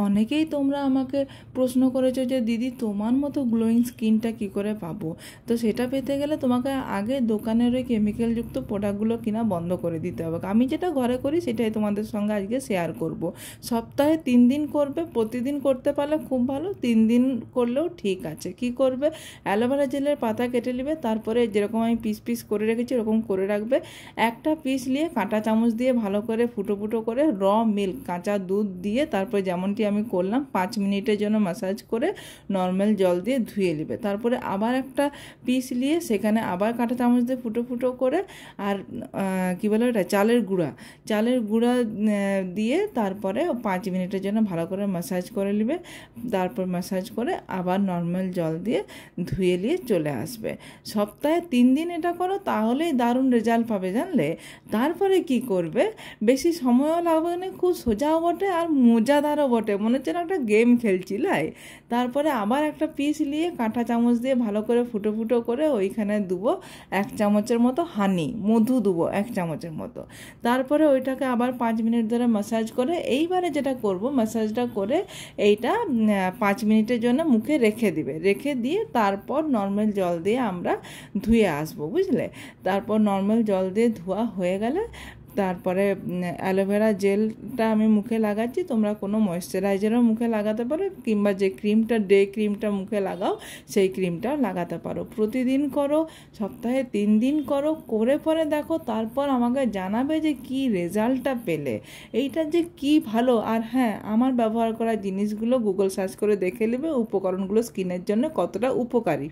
অনেকেই তোমরা আমাকে প্রশ্ন করেছো যে দিদি তোমার মতো গ্লোয়িং স্কিনটা কি করে পাবো। তো সেটা পেতে গেলে তোমাকে আগে দোকানের ওই কেমিক্যালযুক্ত প্রোডাক্টগুলো কিনা বন্ধ করে দিতে হবে। আমি যেটা ঘরে করি সেটাই তোমাদের সঙ্গে আজকে শেয়ার করব। সপ্তাহে 3 দিন করবে, প্রতিদিন করতে পারলে খুব ভালো, 3 দিন করলেও ঠিক আছে। কি করবে, অ্যালোভেরা জেলের পাতা কেটে নেবে, তারপরে যেরকম আমি পিস পিস করে রেখেছি এরকম করে রাখবে। একটা পিস নিয়ে কাঁটা চামচ দিয়ে ভালো করে ফুটো ফুটো করে মিল্ক কাঁচা দুধ দিয়ে তারপরে যেমনটি আমি করলাম 5 মিনিটের জন্য ম্যাসাজ করে নর্মাল জল দিয়ে ধুয়ে নেবে। তারপরে আবার একটা পিস নিয়ে সেখানে আবার কাঁটা চামচ দিয়ে ফুটো ফুটো করে আর কী বলে ওটা চালের গুঁড়া দিয়ে তারপরে 5 মিনিটের জন্য ভালো করে ম্যাসাজ করে নেবে। তারপর ম্যাসাজ করে আবার নর্মাল জল দিয়ে ধুয়ে নিয়ে চলে আসবে। সপ্তাহে 3 দিন এটা করো, তাহলেই দারুণ রেজাল্ট পাবে জানলে। তারপরে কি করবে, বেশি সময়ও লাগবে না, খুব সোজাও বটে আর মজাদারও বটে, মনে হচ্ছে না একটা গেম খেলছিলাই। তারপরে আবার একটা পিস নিয়ে কাঁটা চামচ দিয়ে ভালো করে ফুটো ফুটো করে ওইখানে দেবো 1 চামচের মতো মধু দেবো 1 চামচের মতো। তারপরে ওইটাকে আবার 5 মিনিট ধরে ম্যাসাজ করে, এইবারে যেটা করব ম্যাসাজটা করে এইটা 5 মিনিটের জন্য মুখে রেখে দিয়ে তারপর নর্মাল জল দিয়ে আমরা ধুয়ে আসবো, বুঝলে। তারপর নর্মাল জল দিয়ে ধোয়া হয়ে গেলে তারপরে অ্যালোভেরা জেলটা আমি মুখে লাগাচ্ছি, তোমরা কোনো ময়েশ্চারাইজারও মুখে লাগাতে পারো, কিংবা যে ডে ক্রিমটা মুখে লাগাও সেই ক্রিমটাও লাগাতে পারো। প্রতিদিন করো, সপ্তাহে 3 দিন করো, করে পরে দেখো, তারপর আমাকে জানাবে যে কি রেজাল্টটা পেলে, এইটা যে কি ভালো। আর হ্যাঁ, আমার ব্যবহার করা জিনিসগুলো গুগল সার্চ করে দেখে নেবে উপকরণগুলো স্কিনের জন্য কতটা উপকারী।